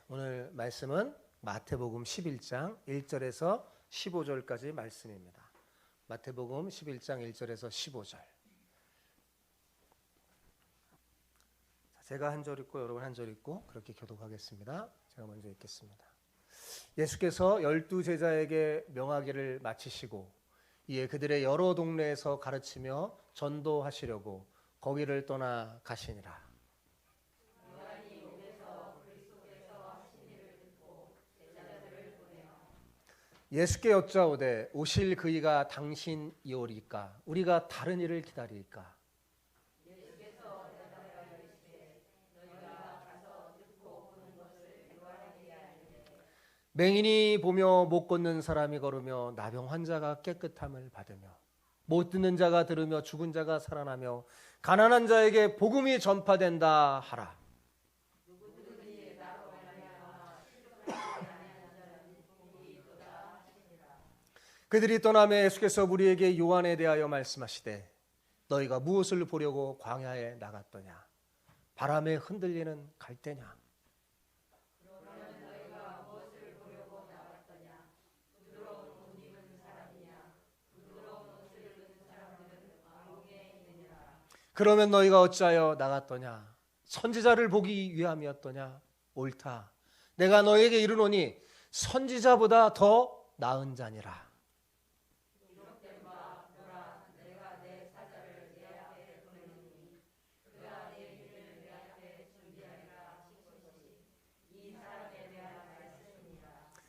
오늘 말씀은 마태복음 11장 1절에서 15절까지 말씀입니다. 마태복음 11장 1절에서 15절. 제가 한 절 읽고 여러분 한 절 읽고 그렇게 교독하겠습니다. 제가 먼저 읽겠습니다. 예수께서 12제자에게 명하기를 마치시고 이에 그들의 여러 동네에서 가르치며 전도하시려고 거기를 떠나 가시니라. 예수께 여짜오되 오실 그이가 당신이오리까 우리가 다른 이를 기다릴까? 예수께서 대답하여 이르시되 너희가 가서 듣고 보는 것을 요한에게 알리되 맹인이 보며 못 걷는 사람이 걸으며 나병 환자가 깨끗함을 받으며 못 듣는 자가 들으며 죽은 자가 살아나며 가난한 자에게 복음이 전파된다 하라. 그들이 떠나며 예수께서 우리에게 요한에 대하여 말씀하시되 너희가 무엇을 보려고 광야에 나갔더냐? 바람에 흔들리는 갈대냐? 그러면 너희가 무엇을 보려고 나갔더냐? 부드러운 옷 입은 사람이냐? 부드러운 옷을 입은 사람들은 왕궁에 있느니라. 그러면 너희가 어찌하여 나갔더냐? 선지자를 보기 위함이었더냐? 옳다. 내가 너희에게 이르노니 선지자보다 더 나은 자니라.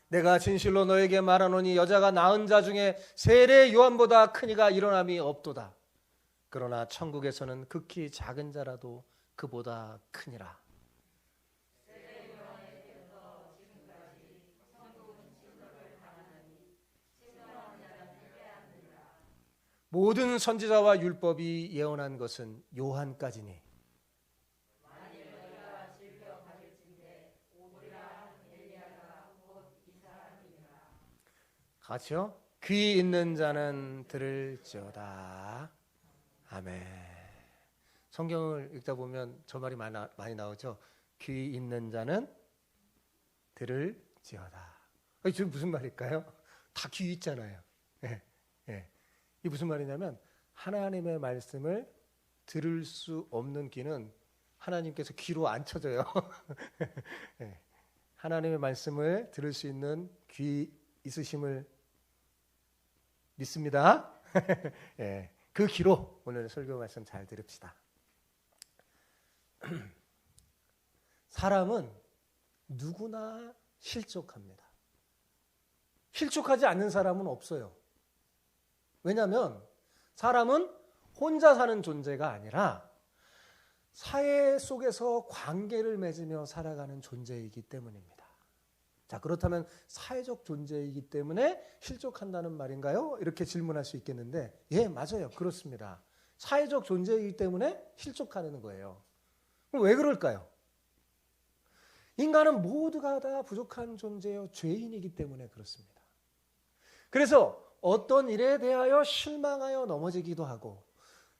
내가 진실로 너에게 말하노니 여자가 낳은 자 중에 세례 요한보다 큰 이가 일어남이 없도다. 그러나 천국에서는 극히 작은 자라도 그보다 크니라. 모든 선지자와 율법이 예언한 것은 요한까지니 같이요. 귀 있는 자는 들을지어다. 아멘. 성경을 읽다 보면 저 말이 많이 나오죠. 귀 있는 자는 들을지어다. 이게 무슨 말일까요? 다 귀 있잖아요. 예, 예. 이게 무슨 말이냐면 하나님의 말씀을 들을 수 없는 귀는 하나님께서 귀로 안 쳐져요. 예. 하나님의 말씀을 들을 수 있는 귀 있으심을 믿습니다. 예, 그 귀로 오늘 설교 말씀 잘 들읍시다. 사람은 누구나 실족합니다. 실족하지 않는 사람은 없어요. 왜냐하면 사람은 혼자 사는 존재가 아니라 사회 속에서 관계를 맺으며 살아가는 존재이기 때문입니다. 자, 그렇다면 사회적 존재이기 때문에 실족한다는 말인가요? 이렇게 질문할 수 있겠는데, 예, 맞아요. 그렇습니다. 사회적 존재이기 때문에 실족하는 거예요. 그럼 왜 그럴까요? 인간은 모두가 다 부족한 존재요, 죄인이기 때문에 그렇습니다. 그래서 어떤 일에 대하여 실망하여 넘어지기도 하고,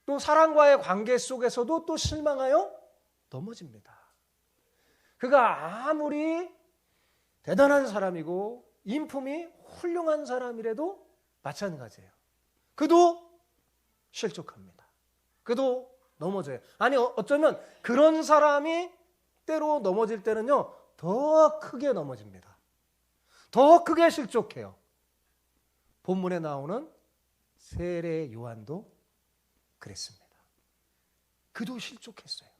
또 사람과의 관계 속에서도 또 실망하여 넘어집니다. 그가 아무리 대단한 사람이고 인품이 훌륭한 사람이라도 마찬가지예요. 그도 실족합니다. 그도 넘어져요. 아니 어쩌면 그런 사람이 때로 넘어질 때는요 더 크게 넘어집니다. 더 크게 실족해요. 본문에 나오는 세례 요한도 그랬습니다. 그도 실족했어요.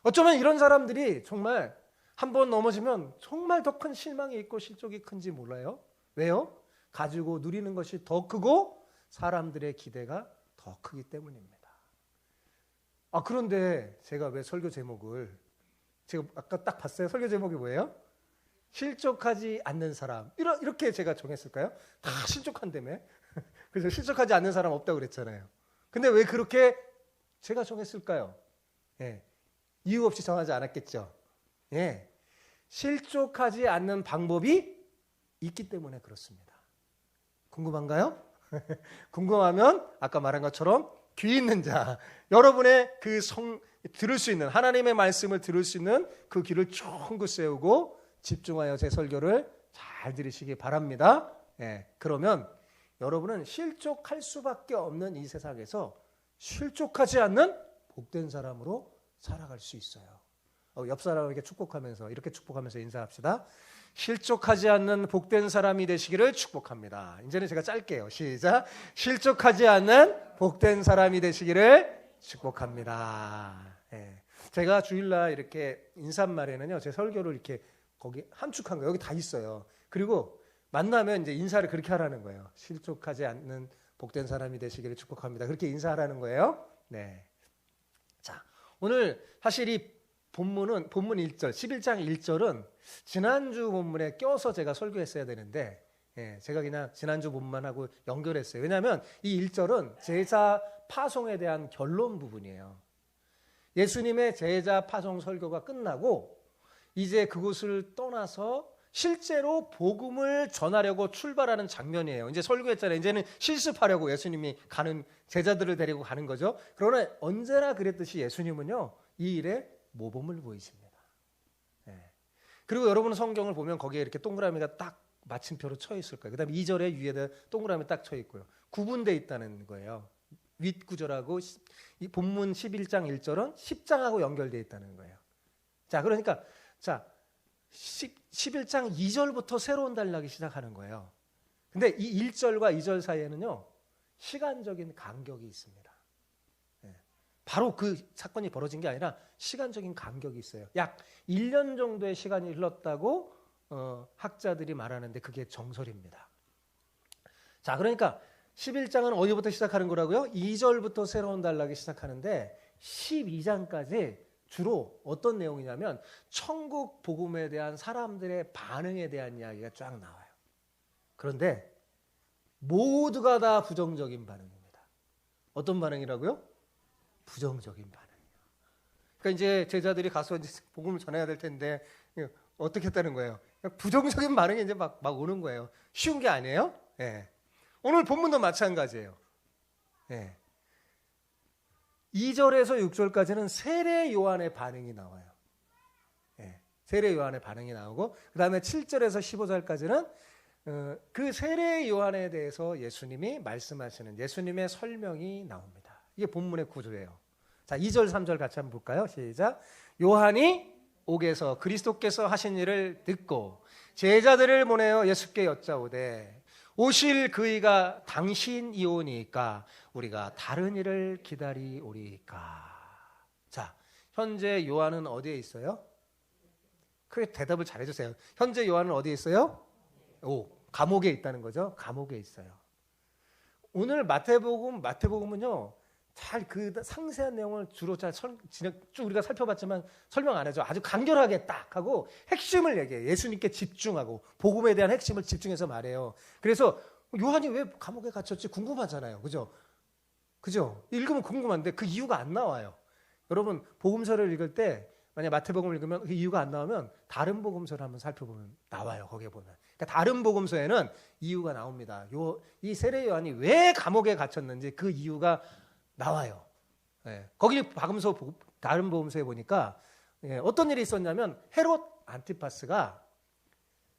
어쩌면 이런 사람들이 정말 한번 넘어지면 정말 더 큰 실망이 있고 실족이 큰지 몰라요. 왜요? 가지고 누리는 것이 더 크고 사람들의 기대가 더 크기 때문입니다. 그런데 제가 왜 설교 제목을 제가 아까 딱 봤어요. 설교 제목이 뭐예요? 실족하지 않는 사람. 이렇게 제가 정했을까요? 다 실족한다며. 그래서 실족하지 않는 사람 없다고 그랬잖아요. 근데 왜 그렇게 제가 정했을까요? 예. 이유 없이 정하지 않았겠죠. 예. 실족하지 않는 방법이 있기 때문에 그렇습니다. 궁금한가요? 궁금하면 아까 말한 것처럼 귀 있는 자, 여러분의 그 들을 수 있는 하나님의 말씀을 들을 수 있는 그 귀를 쫑긋 세우고 집중하여 제 설교를 잘 들으시기 바랍니다. 그러면 여러분은 실족할 수밖에 없는 이 세상에서 실족하지 않는 복된 사람으로 살아갈 수 있어요. 옆 사람에게 축복하면서 이렇게 축복하면서 인사합시다. 실족하지 않는 복된 사람이 되시기를 축복합니다. 이제는 제가 짧게요. 시작. 실족하지 않는 복된 사람이 되시기를 축복합니다. 제가 주일날 이렇게 인사말에는요, 제 설교를 이렇게 거기 함축한 거예요. 여기 다 있어요. 그리고 만나면 이제 인사를 그렇게 하라는 거예요. 실족하지 않는 복된 사람이 되시기를 축복합니다. 그렇게 인사하라는 거예요. 네. 자, 오늘 사실 이 본문 1절, 11장 1절은 지난주 본문에 껴서 제가 설교했어야 되는데, 제가 그냥 지난주 본문만 하고 연결했어요. 왜냐하면 이 1절은 제자 파송에 대한 결론 부분이에요. 예수님의 제자 파송 설교가 끝나고 이제 그곳을 떠나서 실제로 복음을 전하려고 출발하는 장면이에요. 이제 설교했잖아요. 이제는 실습하려고 예수님이 가는, 제자들을 데리고 가는 거죠. 그러나 언제나 그랬듯이 예수님은요, 이 일에 모범을 보이십니다. 그리고 여러분 성경을 보면 거기에 이렇게 동그라미가 딱 마침표로 쳐 있을 거예요. 그 다음에 2절에 위에다 동그라미 딱 쳐 있고요. 구분되어 있다는 거예요. 윗구절하고 이 본문 11장 1절은 10장하고 연결되어 있다는 거예요. 자, 그러니까 11장 2절부터 새로운 단락이 시작하는 거예요. 근데 이 1절과 2절 사이에는요, 시간적인 간격이 있습니다. 바로 그 사건이 벌어진 게 아니라 시간적인 간격이 있어요. 약 1년 정도의 시간이 흘렀다고 학자들이 말하는데 그게 정설입니다. 자, 그러니까 11장은 어디부터 시작하는 거라고요? 2절부터 새로운 단락이 시작하는데 12장까지 주로 어떤 내용이냐면 천국 복음에 대한 사람들의 반응에 대한 이야기가 쫙 나와요. 그런데 모두가 다 부정적인 반응입니다. 어떤 반응이라고요? 부정적인 반응이에요. 그러니까 이제 제자들이 가서 이제 복음을 전해야 될 텐데 어떻게 했다는 거예요? 부정적인 반응이 이제 막 오는 거예요. 쉬운 게 아니에요? 오늘 본문도 마찬가지예요. 2절에서 6절까지는 세례 요한의 반응이 나와요. 세례 요한의 반응이 나오고 그 다음에 7절에서 15절까지는 그 세례 요한에 대해서 예수님이 말씀하시는 예수님의 설명이 나옵니다. 이게 본문의 구조예요. 자, 2절 3절 같이 한번 볼까요? 시작. 요한이 옥에서 그리스도께서 하신 일을 듣고 제자들을 보내어 예수께 여짜오되 오실 그이가 당신이오니까 우리가 다른 일을 기다리오리까. 자, 현재 요한은 어디에 있어요? 크게 대답을 잘해주세요. 현재 요한은 어디에 있어요? 감옥에 있다는 거죠. 감옥에 있어요. 오늘 마태복음은요, 잘 그 상세한 내용을 주로 쭉 우리가 살펴봤지만 설명 안 해줘. 아주 간결하게 딱 하고 핵심을 얘기해. 예수님께 집중하고 복음에 대한 핵심을 집중해서 말해요. 그래서 요한이 왜 감옥에 갇혔지 궁금하잖아요. 그죠? 읽으면 궁금한데 그 이유가 안 나와요. 여러분 복음서를 읽을 때 만약 마태복음을 읽으면 그 이유가 안 나오면 다른 복음서를 한번 살펴보면 나와요. 거기에 보면. 그러니까 다른 복음서에는 이유가 나옵니다. 이 세례 요한이 왜 감옥에 갇혔는지 그 이유가 나와요. 거기 다른 복음서에 보니까 어떤 일이 있었냐면 헤롯 안티파스가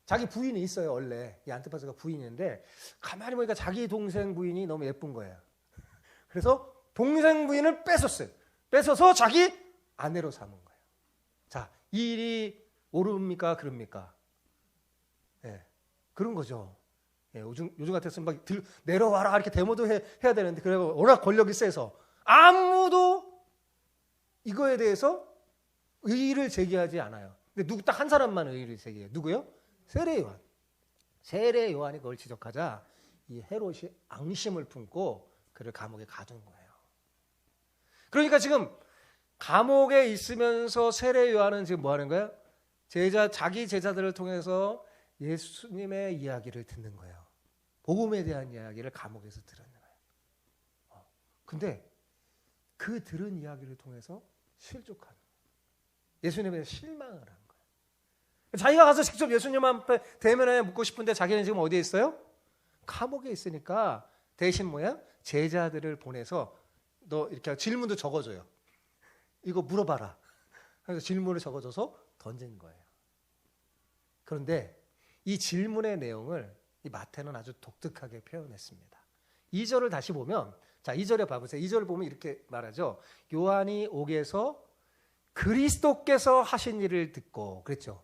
자기 부인이 있어요. 원래 이 안티파스가 부인인데 가만히 보니까 자기 동생 부인이 너무 예쁜 거예요. 그래서 동생 부인을 뺏었어요. 뺏어서 자기 아내로 삼은 거예요. 자, 이 일이 옳습니까? 그럽니까? 그런 거죠. 요즘 같았으면 막 내려와라 이렇게 데모도 해야 되는데 그래 워낙 권력이 세서 아무도 이거에 대해서 의의를 제기하지 않아요. 근데 딱 한 사람만 의의를 제기해요. 누구요? 세례 요한. 세례 요한이 그걸 지적하자 이 헤롯이 앙심을 품고 그를 감옥에 가둔 거예요. 그러니까 지금 감옥에 있으면서 세례 요한은 지금 뭐 하는 거예요? 자기 제자들을 통해서 예수님의 이야기를 듣는 거예요. 복음에 대한 이야기를 감옥에서 들은 거예요. 근데 그 들은 이야기를 통해서 실족하는 거예요. 예수님에 실망을 한 거예요. 자기가 가서 직접 예수님 앞에 대면에 묻고 싶은데 자기는 지금 어디에 있어요? 감옥에 있으니까 대신 뭐야? 제자들을 보내서 너 이렇게 질문도 적어줘요. 이거 물어봐라. 그래서 질문을 적어줘서 던진 거예요. 그런데 이 질문의 내용을 이 마태는 아주 독특하게 표현했습니다. 2절을 다시 보면, 자, 2절에 봐보세요. 2절을 보면 이렇게 말하죠. 요한이 옥에서 그리스도께서 하신 일을 듣고, 그랬죠.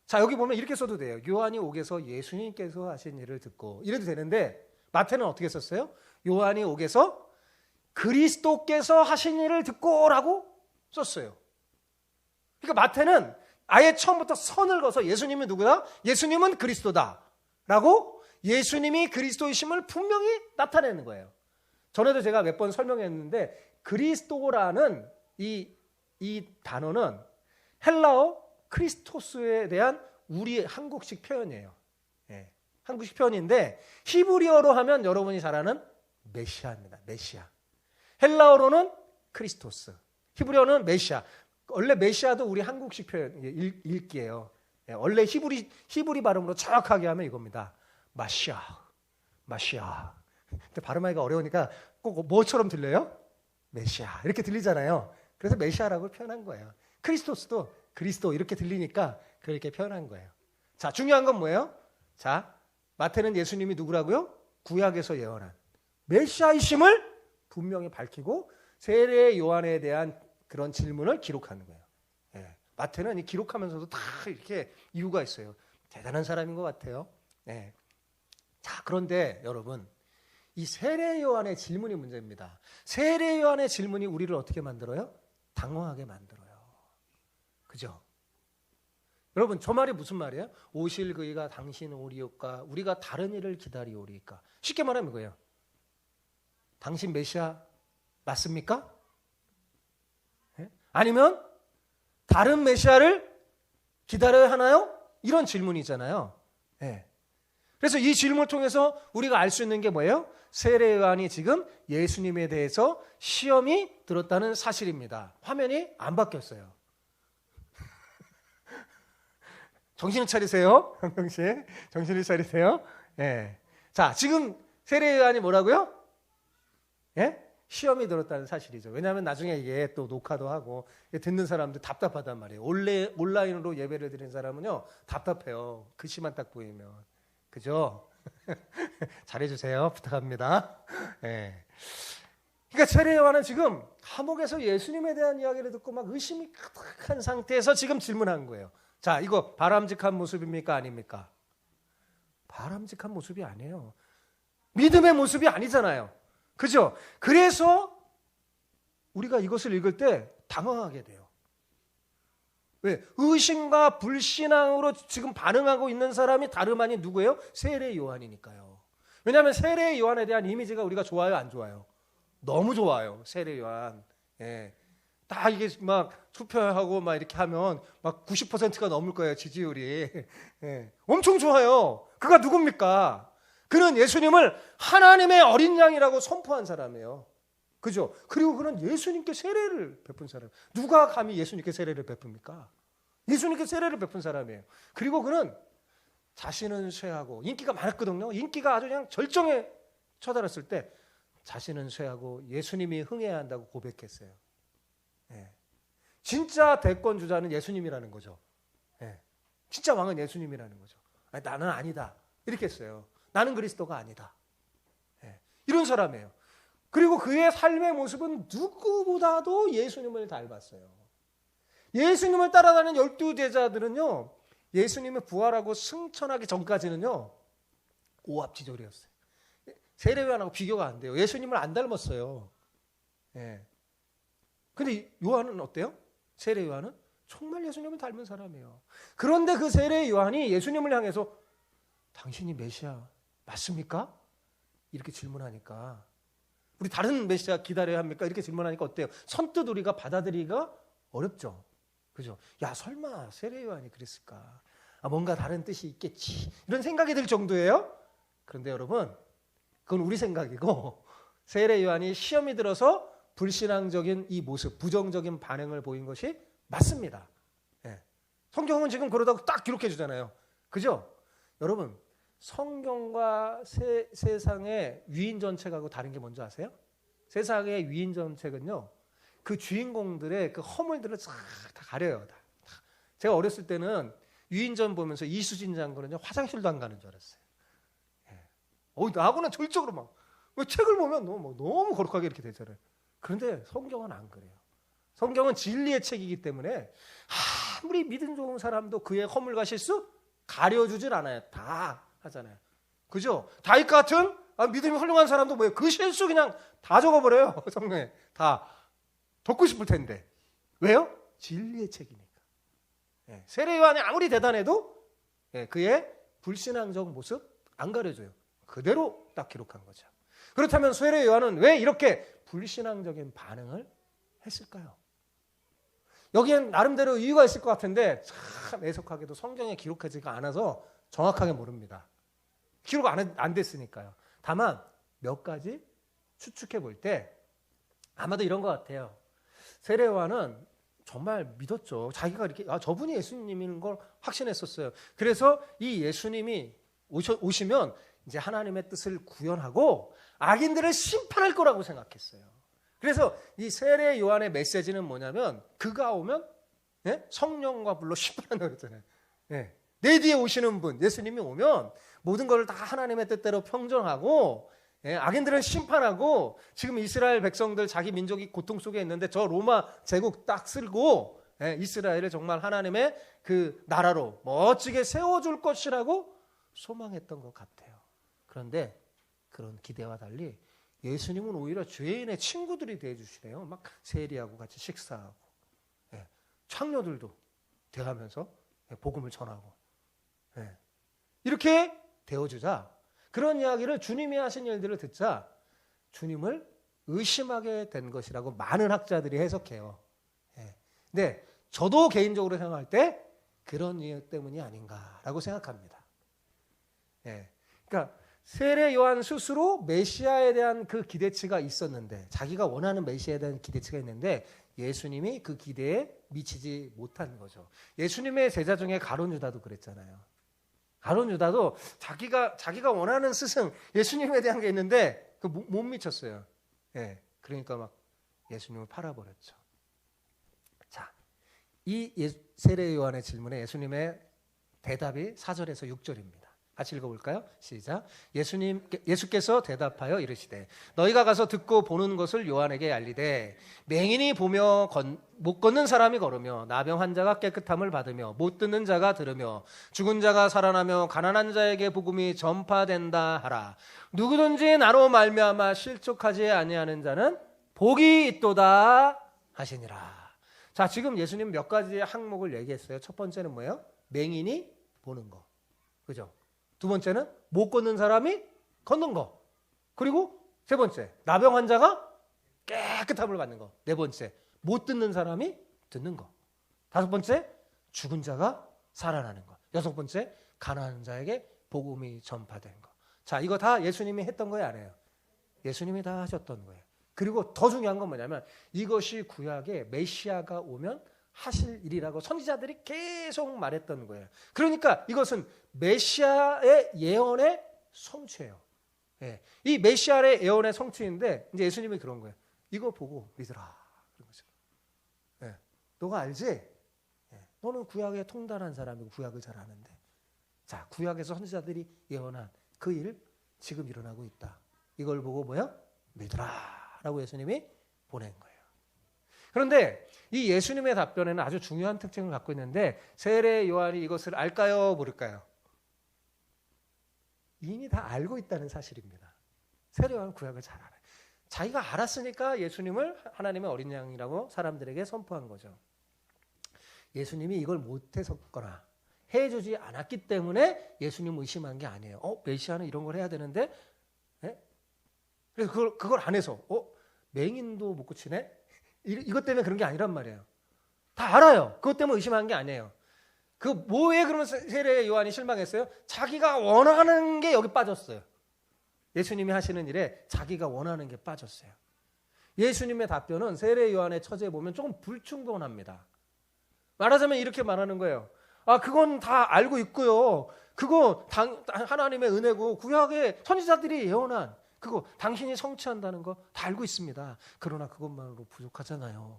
자, 여기 보면 이렇게 써도 돼요. 요한이 옥에서 예수님께서 하신 일을 듣고, 이래도 되는데, 마태는 어떻게 썼어요? 요한이 옥에서 그리스도께서 하신 일을 듣고 라고 썼어요. 그러니까 마태는 아예 처음부터 선을 그어서 예수님은 누구다? 예수님은 그리스도다 라고 예수님이 그리스도이심을 분명히 나타내는 거예요. 전에도 제가 몇 번 설명했는데 그리스도라는 이 단어는 헬라어 크리스토스에 대한 우리 한국식 표현이에요. 예, 한국식 표현인데 히브리어로 하면 여러분이 잘 아는 메시아입니다. 메시아. 헬라어로는 크리스토스. 히브리어는 메시아. 원래 메시아도 우리 한국식 표현, 읽기예요. 예, 원래 히브리 발음으로 정확하게 하면 이겁니다. 마시아. 근데 발음하기가 어려우니까 꼭 뭐처럼 들려요? 메시아. 이렇게 들리잖아요. 그래서 메시아라고 표현한 거예요. 크리스토스도 그리스도 이렇게 들리니까 그렇게 표현한 거예요. 자, 중요한 건 뭐예요? 자, 마태는 예수님이 누구라고요? 구약에서 예언한 메시아이심을 분명히 밝히고 세례 요한에 대한 그런 질문을 기록하는 거예요. 예, 마태는 이 기록하면서도 다 이렇게 이유가 있어요. 대단한 사람인 것 같아요. 예. 자, 그런데 여러분, 이 세례 요한의 질문이 문제입니다. 세례 요한의 질문이 우리를 어떻게 만들어요? 당황하게 만들어요. 그죠? 여러분, 저 말이 무슨 말이에요? 오실 그이가 당신 오리오까 우리가 다른 일을 기다리오리까. 쉽게 말하면 이거예요. 당신 메시아 맞습니까? 예? 아니면 다른 메시아를 기다려야 하나요? 이런 질문이잖아요. 예. 그래서 이 질문을 통해서 우리가 알 수 있는 게 뭐예요? 세례 요한이 지금 예수님에 대해서 시험이 들었다는 사실입니다. 화면이 안 바뀌었어요. 정신을 차리세요. 한명 씨. 정신을 차리세요. 예. 자, 지금 세례 요한이 뭐라고요? 예? 시험이 들었다는 사실이죠. 왜냐하면 나중에 이게 또 녹화도 하고 듣는 사람들 답답하단 말이에요. 온라인으로 예배를 드리는 사람은요 답답해요. 글씨만 딱 보이면. 그죠? 잘해주세요. 부탁합니다. 예. 그러니까 세례 요한은 지금 감옥에서 예수님에 대한 이야기를 듣고 막 의심이 가득한 상태에서 지금 질문한 거예요. 자, 이거 바람직한 모습입니까? 아닙니까? 바람직한 모습이 아니에요. 믿음의 모습이 아니잖아요. 그죠? 그래서 우리가 이것을 읽을 때 당황하게 돼요. 왜? 의심과 불신앙으로 지금 반응하고 있는 사람이 다름 아닌 누구예요? 세례 요한이니까요. 왜냐하면 세례 요한에 대한 이미지가 우리가 좋아요, 안 좋아요? 너무 좋아요. 세례 요한. 예. 다 이게 막 투표하고 막 이렇게 하면 막 90%가 넘을 거예요, 지지율이. 예. 엄청 좋아요. 그가 누굽니까? 그는 예수님을 하나님의 어린 양이라고 선포한 사람이에요. 그죠? 그리고 그는 예수님께 세례를 베푼 사람. 누가 감히 예수님께 세례를 베풉니까? 예수님께 세례를 베푼 사람이에요. 그리고 그는 자신은 쇠하고 인기가 많았거든요. 인기가 아주 그냥 절정에 처달았을 때 자신은 쇠하고 예수님이 흥해야 한다고 고백했어요. 예. 진짜 대권 주자는 예수님이라는 거죠. 예. 진짜 왕은 예수님이라는 거죠. 아니, 나는 아니다. 이렇게 했어요. 나는 그리스도가 아니다. 예. 이런 사람이에요. 그리고 그의 삶의 모습은 누구보다도 예수님을 닮았어요. 예수님을 따라다니는 12제자들은요. 예수님이 부활하고 승천하기 전까지는요. 오합지졸이었어요. 세례 요한하고 비교가 안 돼요. 예수님을 안 닮았어요. 예. 근데 요한은 어때요? 세례 요한은 정말 예수님을 닮은 사람이에요. 그런데 그 세례 요한이 예수님을 향해서 당신이 메시아 맞습니까? 이렇게 질문하니까 우리 다른 메시아 기다려야 합니까? 이렇게 질문하니까 어때요? 선뜻 우리가 받아들이기가 어렵죠. 그죠? 야, 설마 세례 요한이 그랬을까? 아, 뭔가 다른 뜻이 있겠지. 이런 생각이 들 정도예요. 그런데 여러분, 그건 우리 생각이고 세례 요한이 시험이 들어서 불신앙적인 이 모습, 부정적인 반응을 보인 것이 맞습니다. 예. 성경은 지금 그러다고 딱 기록해 주잖아요. 그죠? 여러분, 성경과 세상의 위인 전책하고 다른 게 뭔지 아세요? 세상의 위인 전책은요, 그 주인공들의 그 허물들을 싹 다 가려요. 다. 제가 어렸을 때는 유인전 보면서 이수진 장군은 화장실도 안 가는 줄 알았어요. 나하고는 절적으로 막 책을 보면 너무 거룩하게 이렇게 되잖아요. 그런데 성경은 안 그래요. 성경은 진리의 책이기 때문에 아무리 믿음 좋은 사람도 그의 허물과 실수 가려주질 않아요. 다 하잖아요. 그죠? 다윗 같은 믿음이 훌륭한 사람도 뭐예요? 그 실수 그냥 다 적어버려요. 성경에 다 덮고 싶을 텐데. 왜요? 진리의 책이니까. 세례 요한이 아무리 대단해도 그의 불신앙적 모습 안 가려줘요. 그대로 딱 기록한 거죠. 그렇다면 세례 요한은 왜 이렇게 불신앙적인 반응을 했을까요? 여기엔 나름대로 이유가 있을 것 같은데 참 애석하게도 성경에 기록하지가 않아서 정확하게 모릅니다. 기록 안 됐으니까요. 다만 몇 가지 추측해 볼 때 아마도 이런 것 같아요. 세례 요한은 정말 믿었죠. 자기가 이렇게 저분이 예수님인 걸 확신했었어요. 그래서 이 예수님이 오시면 이제 하나님의 뜻을 구현하고 악인들을 심판할 거라고 생각했어요. 그래서 이 세례 요한의 메시지는 뭐냐면 그가 오면 성령과 불로 심판한다고 그랬잖아요. 내 뒤에 오시는 분 예수님이 오면 모든 걸 다 하나님의 뜻대로 평정하고 악인들은 심판하고 지금 이스라엘 백성들 자기 민족이 고통 속에 있는데 저 로마 제국 딱 쓸고 이스라엘을 정말 하나님의 그 나라로 멋지게 세워줄 것이라고 소망했던 것 같아요. 그런데 그런 기대와 달리 예수님은 오히려 죄인의 친구들이 대해주시래요. 막 세리하고 같이 식사하고 창녀들도 대하면서 복음을 전하고 이렇게 되어주자 그런 이야기를 주님이 하신 일들을 듣자 주님을 의심하게 된 것이라고 많은 학자들이 해석해요. 근데 저도 개인적으로 생각할 때 그런 이유 때문이 아닌가라고 생각합니다. 그러니까 세례 요한 스스로 메시아에 대한 그 기대치가 있었는데 자기가 원하는 메시아에 대한 기대치가 있는데 예수님이 그 기대에 미치지 못한 거죠. 예수님의 제자 중에 가룟 유다도 그랬잖아요. 가룟 유다도 자기가 원하는 스승 예수님에 대한 게 있는데 그 못 미쳤어요. 그러니까 막 예수님을 팔아버렸죠. 자, 이 세례 요한의 질문에 예수님의 대답이 4절에서 6절입니다. 같이 읽어볼까요? 시작. 예수께서 대답하여 이르시되 너희가 가서 듣고 보는 것을 요한에게 알리되 맹인이 보며 못 걷는 사람이 걸으며 나병 환자가 깨끗함을 받으며 못 듣는 자가 들으며 죽은 자가 살아나며 가난한 자에게 복음이 전파된다 하라. 누구든지 나로 말미암아 실족하지 아니하는 자는 복이 있도다 하시니라. 자, 지금 예수님 몇 가지 항목을 얘기했어요. 첫 번째는 뭐예요? 맹인이 보는 거. 그죠? 두 번째는 못 걷는 사람이 걷는 거. 그리고 세 번째, 나병 환자가 깨끗함을 받는 거. 네 번째, 못 듣는 사람이 듣는 거. 다섯 번째, 죽은 자가 살아나는 거. 여섯 번째, 가난한 자에게 복음이 전파된 거. 자, 이거 다 예수님이 했던 거예요, 안 해요? 예수님이 다 하셨던 거예요. 그리고 더 중요한 건 뭐냐면 이것이 구약에 메시아가 오면 하실 일이라고 선지자들이 계속 말했던 거예요. 그러니까 이것은 메시아의 예언의 성취예요. 이 메시아의 예언의 성취인데 이제 예수님이 그런 거예요. 이거 보고 믿으라. 그런 거죠. 너가 알지? 너는 구약에 통달한 사람이고 구약을 잘 아는데 자, 구약에서 선지자들이 예언한 그 일 지금 일어나고 있다. 이걸 보고 뭐야? 믿으라 라고 예수님이 보낸 거예요. 그런데 이 예수님의 답변에는 아주 중요한 특징을 갖고 있는데 세례 요한이 이것을 알까요? 모를까요? 이미 다 알고 있다는 사실입니다. 세례 요한은 구약을 잘 알아요. 자기가 알았으니까 예수님을 하나님의 어린 양이라고 사람들에게 선포한 거죠. 예수님이 이걸 못해서거나 해주지 않았기 때문에 예수님 의심한 게 아니에요. 메시아는 이런 걸 해야 되는데 그래서 그걸 안 해서 맹인도 못 고치네? 이것 때문에 그런 게 아니란 말이에요. 다 알아요. 그것 때문에 의심한 게 아니에요. 그 뭐에 그러면 세례 요한이 실망했어요? 자기가 원하는 게 여기 빠졌어요. 예수님이 하시는 일에 자기가 원하는 게 빠졌어요. 예수님의 답변은 세례 요한의 처제에 보면 조금 불충분합니다. 말하자면 이렇게 말하는 거예요. 그건 다 알고 있고요. 그거 하나님의 은혜고 구약의 선지자들이 예언한 그거 당신이 성취한다는 거 다 알고 있습니다. 그러나 그것만으로 부족하잖아요.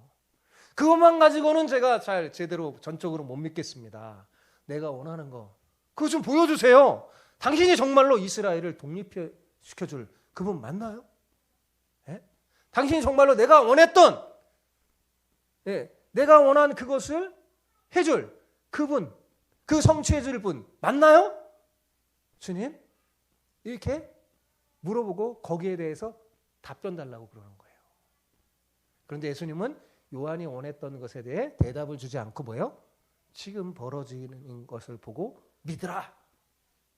그것만 가지고는 제가 잘 제대로 전적으로 못 믿겠습니다. 내가 원하는 거 그거 좀 보여주세요. 당신이 정말로 이스라엘을 독립시켜줄 그분 맞나요? 예? 당신이 정말로 내가 원했던 내가 원한 그것을 해줄 그분, 그 성취해줄 분 맞나요? 주님? 이렇게 물어보고 거기에 대해서 답변 달라고 그러는 거예요. 그런데 예수님은 요한이 원했던 것에 대해 대답을 주지 않고 뭐예요? 지금 벌어지는 것을 보고 믿으라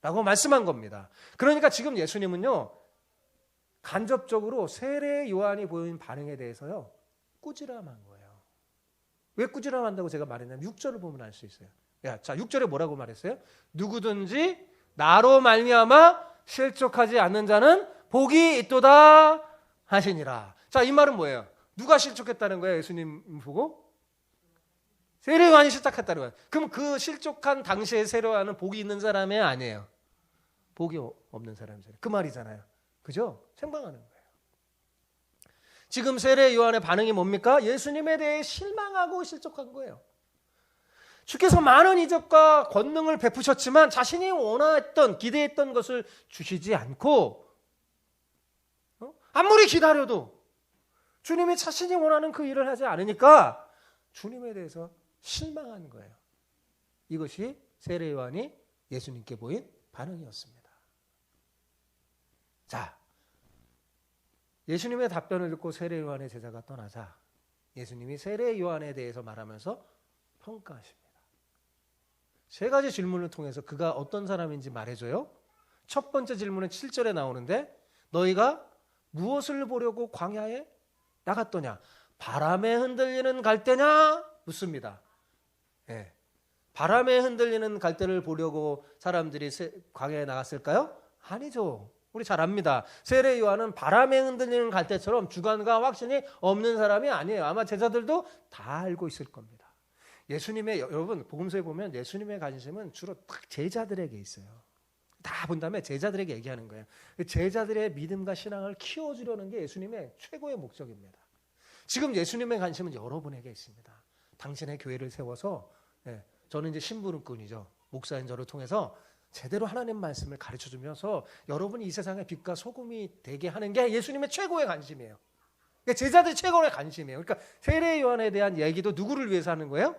라고 말씀한 겁니다. 그러니까 지금 예수님은요, 간접적으로 세례 요한이 보인 반응에 대해서요 꾸지람한 거예요. 왜 꾸지람한다고 제가 말했냐면 6절을 보면 알 수 있어요. 자, 6절에 뭐라고 말했어요? 누구든지 나로 말미암아 실족하지 않는 자는 복이 있도다 하시니라. 자, 이 말은 뭐예요? 누가 실족했다는 거예요? 예수님 보고? 세례 요한이 실족했다는 거예요. 그럼 그 실족한 당시에 세례 요한은 복이 있는 사람이 아니에요. 복이 없는 사람이잖아요. 그 말이잖아요. 그죠? 생방하는 거예요. 지금 세례 요한의 반응이 뭡니까? 예수님에 대해 실망하고 실족한 거예요. 주께서 많은 이적과 권능을 베푸셨지만 자신이 원했던 기대했던 것을 주시지 않고 아무리 기다려도 주님이 자신이 원하는 그 일을 하지 않으니까 주님에 대해서 실망한 거예요. 이것이 세례 요한이 예수님께 보인 반응이었습니다. 자, 예수님의 답변을 듣고 세례 요한의 제자가 떠나자 예수님이 세례 요한에 대해서 말하면서 평가하십니다. 세 가지 질문을 통해서 그가 어떤 사람인지 말해줘요. 첫 번째 질문은 7절에 나오는데 너희가 무엇을 보려고 광야에 나갔더냐? 바람에 흔들리는 갈대냐? 묻습니다. 예. 바람에 흔들리는 갈대를 보려고 사람들이 광야에 나갔을까요? 아니죠. 우리 잘 압니다. 세례 요한은 바람에 흔들리는 갈대처럼 주관과 확신이 없는 사람이 아니에요. 아마 제자들도 다 알고 있을 겁니다. 예수님의, 여러분 복음서에 보면 예수님의 관심은 주로 딱 제자들에게 있어요. 다 본 다음에 제자들에게 얘기하는 거예요. 제자들의 믿음과 신앙을 키워주려는 게 예수님의 최고의 목적입니다. 지금 예수님의 관심은 여러분에게 있습니다. 당신의 교회를 세워서 저는 이제 신부름꾼이죠. 목사인 저를 통해서 제대로 하나님 말씀을 가르쳐주면서 여러분이 이 세상의 빛과 소금이 되게 하는 게 예수님의 최고의 관심이에요. 그러니까 제자들이 최고의 관심이에요. 그러니까 세례 요한에 대한 얘기도 누구를 위해서 하는 거예요?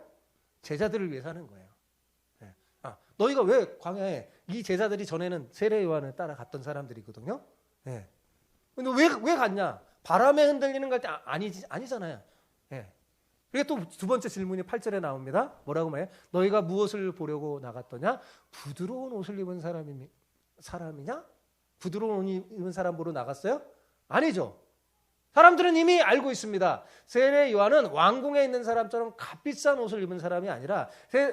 제자들을 위해서 하는 거예요. 너희가 왜 광야에, 이 제자들이 전에는 세례 요한을 따라갔던 사람들이거든요. 근데 왜 갔냐? 바람에 흔들리는 갈대 아니잖아요. 그리고 또 두 번째 질문이 8절에 나옵니다. 뭐라고 말해요? 너희가 무엇을 보려고 나갔더냐? 부드러운 옷을 입은 사람이냐? 부드러운 옷 입은 사람 보러 나갔어요? 아니죠. 사람들은 이미 알고 있습니다. 세례 요한은 왕궁에 있는 사람처럼 값비싼 옷을 입은 사람이 아니라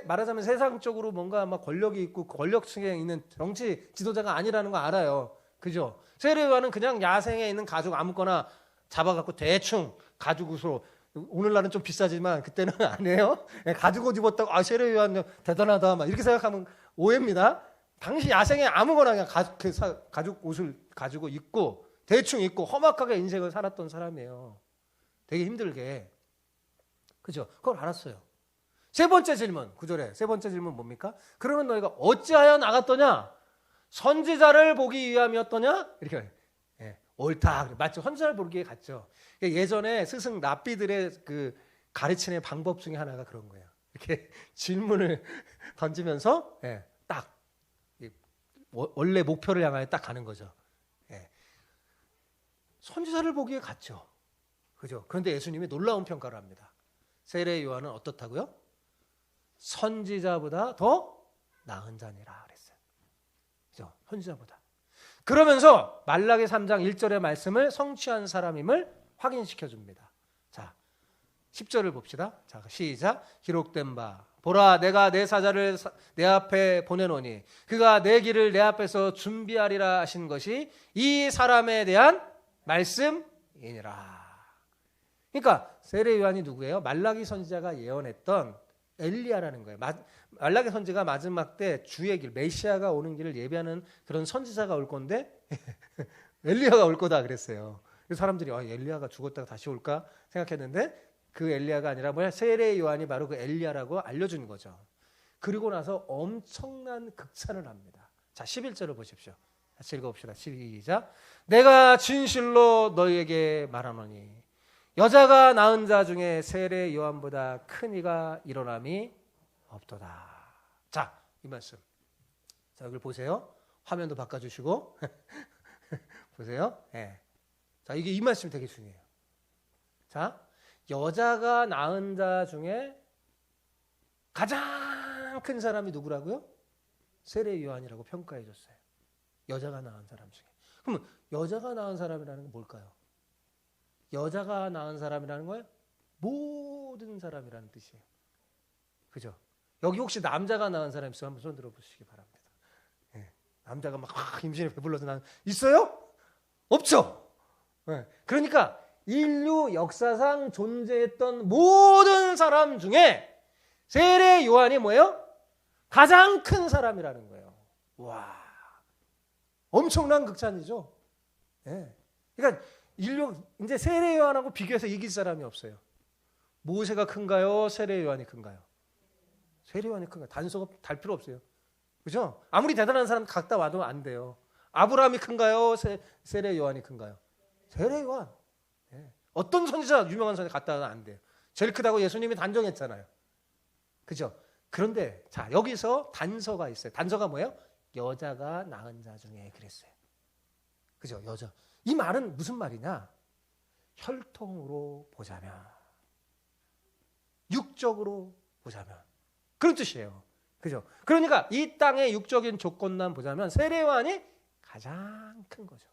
말하자면 세상적으로 뭔가 막 권력이 있고 권력층에 있는 정치 지도자가 아니라는 거 알아요. 그죠? 세례 요한은 그냥 야생에 있는 가죽 아무거나 잡아갖고 대충 가죽 옷으로, 오늘날은 좀 비싸지만 그때는 아니에요. 가죽 옷 입었다고 세례 요한 대단하다 막 이렇게 생각하면 오해입니다. 당시 야생에 아무거나 그냥 가죽 옷을 가지고 입고 대충 입고 험악하게 인생을 살았던 사람이에요. 되게 힘들게. 그죠? 그걸 알았어요. 세 번째 질문, 9절에 세 번째 질문 뭡니까? 그러면 너희가 어찌하여 나갔더냐? 선지자를 보기 위함이었더냐? 이렇게. 옳다. 맞죠? 선지자를 보기에 갔죠. 예전에 스승 랍비들의 그 가르치는 방법 중에 하나가 그런 거예요. 이렇게 질문을 던지면서 딱 원래 목표를 향하여 딱 가는 거죠. 선지자를 보기에 갔죠. 그죠? 그런데 예수님이 놀라운 평가를 합니다. 세례 요한은 어떻다고요? 선지자보다 더 나은 자니라 그랬어요. 그죠? 선지자보다. 그러면서 말라기 3장 1절의 말씀을 성취한 사람임을 확인시켜 줍니다. 자, 10절을 봅시다. 자, 시작. 기록된 바 보라 내가 내 사자를 내 앞에 보내노니 그가 내 길을 내 앞에서 준비하리라 하신 것이 이 사람에 대한 말씀이니라. 그러니까 세례 요한이 누구예요? 말라기 선지자가 예언했던 엘리야라는 거예요. 말라기 선지가 마지막 때 주의 길, 메시아가 오는 길을 예비하는 그런 선지자가 올 건데 엘리야가 올 거다 그랬어요. 그래서 사람들이 엘리야가 죽었다가 다시 올까 생각했는데 그 엘리야가 아니라 뭐야? 세례 요한이 바로 그 엘리야라고 알려준 거죠. 그리고 나서 엄청난 극찬을 합니다. 자, 11절을 보십시오. 같이 읽어봅시다. 시작. 내가 진실로 너희에게 말하노니 여자가 낳은 자 중에 세례 요한보다 큰 이가 일어남이 없도다. 자, 이 말씀. 자, 여기 보세요. 화면도 바꿔주시고 보세요. 네. 자, 이게 이 말씀 되게 중요해요. 자, 여자가 낳은 자 중에 가장 큰 사람이 누구라고요? 세례 요한이라고 평가해 줬어요. 여자가 낳은 사람 중에. 그러면 여자가 낳은 사람이라는 건 뭘까요? 여자가 낳은 사람이라는 거예요? 모든 사람이라는 뜻이에요. 그죠? 여기 혹시 남자가 낳은 사람 있어요? 한번 손 들어보시기 바랍니다. 네. 남자가 막 임신에 배불러서 낳은 있어요? 없죠? 네. 그러니까 인류 역사상 존재했던 모든 사람 중에 세례 요한이 뭐예요? 가장 큰 사람이라는 거예요. 와, 엄청난 극찬이죠. 네. 그러니까 인류 이제 세례 요한하고 비교해서 이길 사람이 없어요. 모세가 큰가요? 세례 요한이 큰가요? 세례 요한이 큰가요? 단서가 달 필요 없어요. 그죠? 아무리 대단한 사람 갖다 와도 안 돼요. 아브라함이 큰가요? 세례 요한이 큰가요? 세례 요한. 네. 어떤 선지자, 유명한 선지자 갖다 와도 안 돼요. 제일 크다고 예수님이 단정했잖아요. 그죠? 그런데 자, 여기서 단서가 있어요. 단서가 뭐예요? 여자가 낳은 자 중에 그랬어요. 그죠? 여자. 이 말은 무슨 말이냐? 혈통으로 보자면, 육적으로 보자면 그런 뜻이에요. 그죠? 그러니까 이 땅의 육적인 조건만 보자면 세례 요한이 가장 큰 거죠.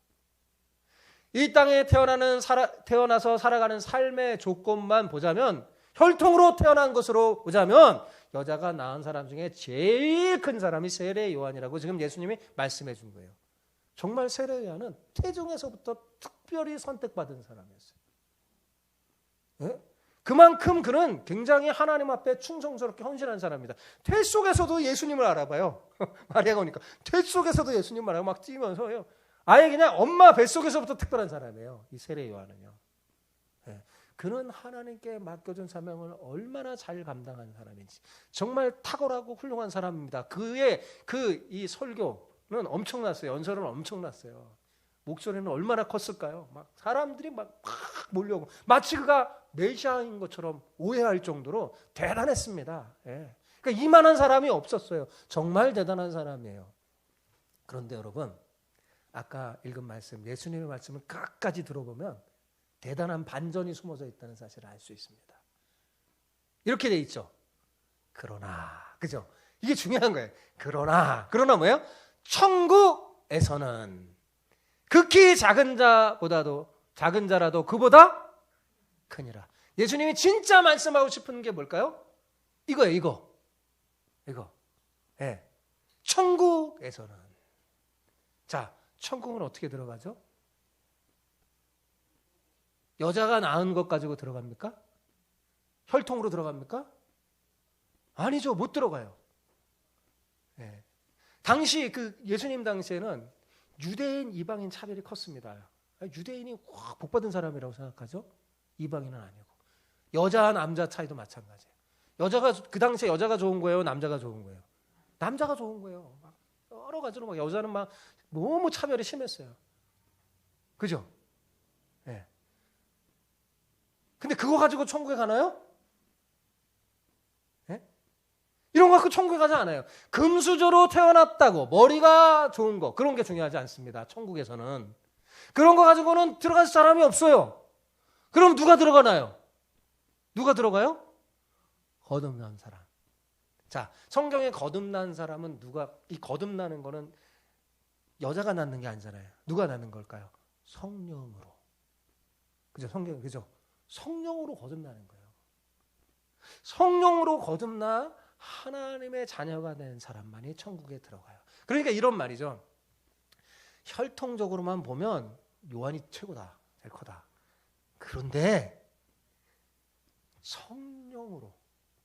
이 땅에 태어나서 살아가는 삶의 조건만 보자면, 혈통으로 태어난 것으로 보자면 여자가 낳은 사람 중에 제일 큰 사람이 세례 요한이라고 지금 예수님이 말씀해 준 거예요. 정말 세례 요한은 태중에서부터 특별히 선택받은 사람이었어요. 네? 그만큼 그는 굉장히 하나님 앞에 충성스럽게 헌신한 사람입니다. 퇴 속에서도 예수님을 알아봐요. 마리아가 오니까 퇴 속에서도 예수님을 알아보고 막 뛰면서요. 아예 그냥 엄마 뱃속에서부터 특별한 사람이에요. 이 세례 요한은요. 네. 그는 하나님께 맡겨준 사명을 얼마나 잘 감당한 사람인지 정말 탁월하고 훌륭한 사람입니다. 그의 이 설교는 엄청났어요. 연설은 엄청났어요. 목소리는 얼마나 컸을까요? 막 사람들이 막 몰려오고 마치 그가 메시아인 것처럼 오해할 정도로 대단했습니다. 예. 그러니까 이만한 사람이 없었어요. 정말 대단한 사람이에요. 그런데 여러분, 아까 읽은 말씀, 예수님의 말씀을 끝까지 들어보면 대단한 반전이 숨어져 있다는 사실을 알 수 있습니다. 이렇게 돼 있죠. 그러나, 그죠? 이게 중요한 거예요. 그러나 뭐예요? 천국에서는 극히 작은 자라도 그보다 크니라. 예수님이 진짜 말씀하고 싶은 게 뭘까요? 이거예요, 이거. 예. 천국에서는. 자, 천국은 어떻게 들어가죠? 여자가 낳은 것 가지고 들어갑니까? 혈통으로 들어갑니까? 아니죠. 못 들어가요. 예. 당시 예수님 당시에는 유대인, 이방인 차별이 컸습니다. 유대인이 확 복받은 사람이라고 생각하죠? 이방인은 아니고. 여자, 남자 차이도 마찬가지예요. 그 당시에 여자가 좋은 거예요? 남자가 좋은 거예요? 남자가 좋은 거예요. 막 여러 가지로 막 여자는 막 너무 차별이 심했어요. 그죠? 예. 근데 그거 가지고 천국에 가나요? 예? 이런 거 갖고 천국에 가지 않아요. 금수저로 태어났다고 머리가 좋은 거 그런 게 중요하지 않습니다. 천국에서는. 그런 거 가지고는 들어갈 사람이 없어요. 그럼 누가 들어가나요? 누가 들어가요? 거듭난 사람. 자, 성경에 거듭난 사람은 이 거듭나는 거는 여자가 낳는 게 아니잖아요. 누가 낳는 걸까요? 성령으로. 그죠? 그죠? 성령으로 거듭나는 거예요. 성령으로 거듭나 하나님의 자녀가 된 사람만이 천국에 들어가요. 그러니까 이런 말이죠. 혈통적으로만 보면 요한이 최고다, 제일 커다. 그런데 성령으로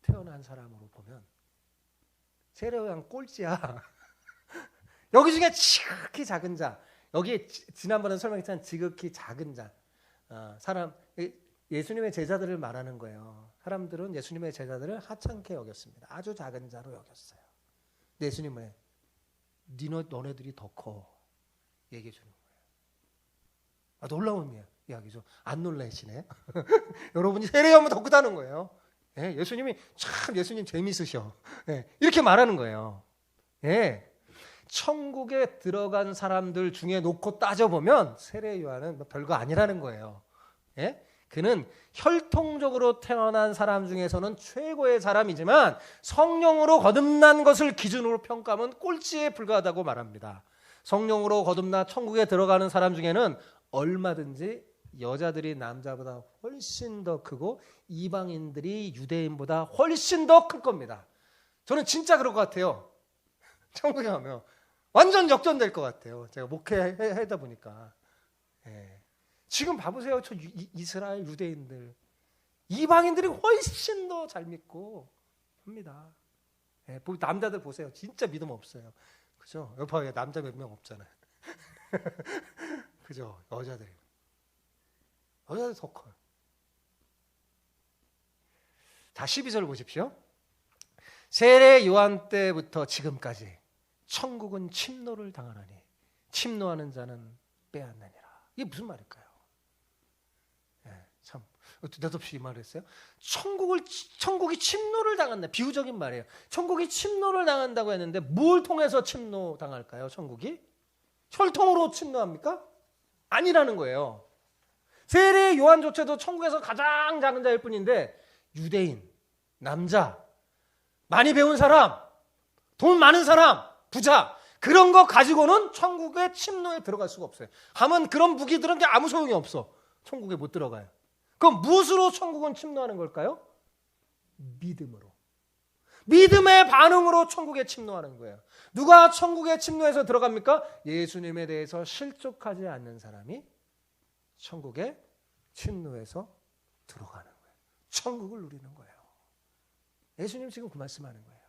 태어난 사람으로 보면 세례 요한 꼴찌야. 여기 중에 지극히 작은 자, 여기 지난번에 설명했지만 지극히 작은 자. 사람 예수님의 제자들을 말하는 거예요. 사람들은 예수님의 제자들을 하찮게 여겼습니다. 아주 작은 자로 여겼어요. 근데 예수님은 너네들이 더 커 얘기해 주는 거예요. 놀라운 이야기죠. 안 놀라시네. 여러분이 세례하면 더 크다는 거예요. 예, 예수님이 참 예수님 재밌으셔. 예, 이렇게 말하는 거예요. 예, 천국에 들어간 사람들 중에 놓고 따져보면 세례 요한은 별거 아니라는 거예요. 예? 그는 혈통적으로 태어난 사람 중에서는 최고의 사람이지만 성령으로 거듭난 것을 기준으로 평가하면 꼴찌에 불과하다고 말합니다. 성령으로 거듭나 천국에 들어가는 사람 중에는 얼마든지 여자들이 남자보다 훨씬 더 크고 이방인들이 유대인보다 훨씬 더 클 겁니다. 저는 진짜 그럴 것 같아요. 천국에 가면 완전 역전될 것 같아요. 제가 목회하다 보니까. 예. 지금 봐보세요. 저 이스라엘 유대인들. 이방인들이 훨씬 더 잘 믿고 합니다. 예. 남자들 보세요. 진짜 믿음 없어요. 그죠? 여기 봐요. 남자 몇 명 없잖아요. 그죠? 여자들이 더 커요. 자, 12절 보십시오. 세례 요한 때부터 지금까지 천국은 침노를 당하나니 침노하는 자는 빼앗느니라. 이게 무슨 말일까요? 예, 참 느닷없이 이 말을 했어요. 천국이 침노를 당한다. 비유적인 말이에요. 천국이 침노를 당한다고 했는데 뭘 통해서 침노 당할까요? 천국이? 혈통으로 침노합니까? 아니라는 거예요. 세례 요한조차도 천국에서 가장 작은 자일 뿐인데 유대인, 남자, 많이 배운 사람, 돈 많은 사람, 부자 그런 거 가지고는 천국의 침노에 들어갈 수가 없어요. 하면 그런 무기들은 아무 소용이 없어. 천국에 못 들어가요. 그럼 무엇으로 천국은 침노하는 걸까요? 믿음으로. 믿음의 반응으로 천국에 침노하는 거예요. 누가 천국에 침노해서 들어갑니까? 예수님에 대해서 실족하지 않는 사람이 천국에 침노해서 들어가는 거예요. 천국을 누리는 거예요. 예수님 지금 그 말씀하는 거예요.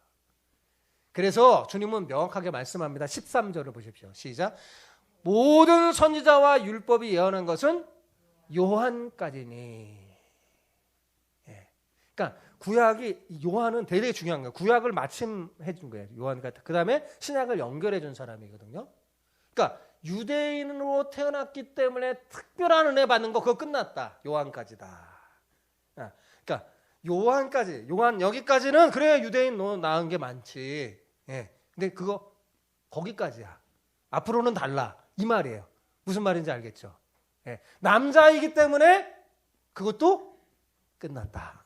그래서 주님은 명확하게 말씀합니다. 13절을 보십시오. 시작. 모든 선지자와 율법이 예언한 것은 요한까지니. 예. 그러니까 구약이 요한은 되게 중요한 거예요. 구약을 마침해 준 거예요. 요한과 그 다음에 신약을 연결해 준 사람이거든요. 그러니까 유대인으로 태어났기 때문에 특별한 은혜 받는 거 그거 끝났다. 요한까지다. 그러니까 요한 여기까지는 그래 유대인 너 나은 게 많지. 예. 근데 그거 거기까지야. 앞으로는 달라. 이 말이에요. 무슨 말인지 알겠죠? 예. 남자이기 때문에 그것도 끝났다.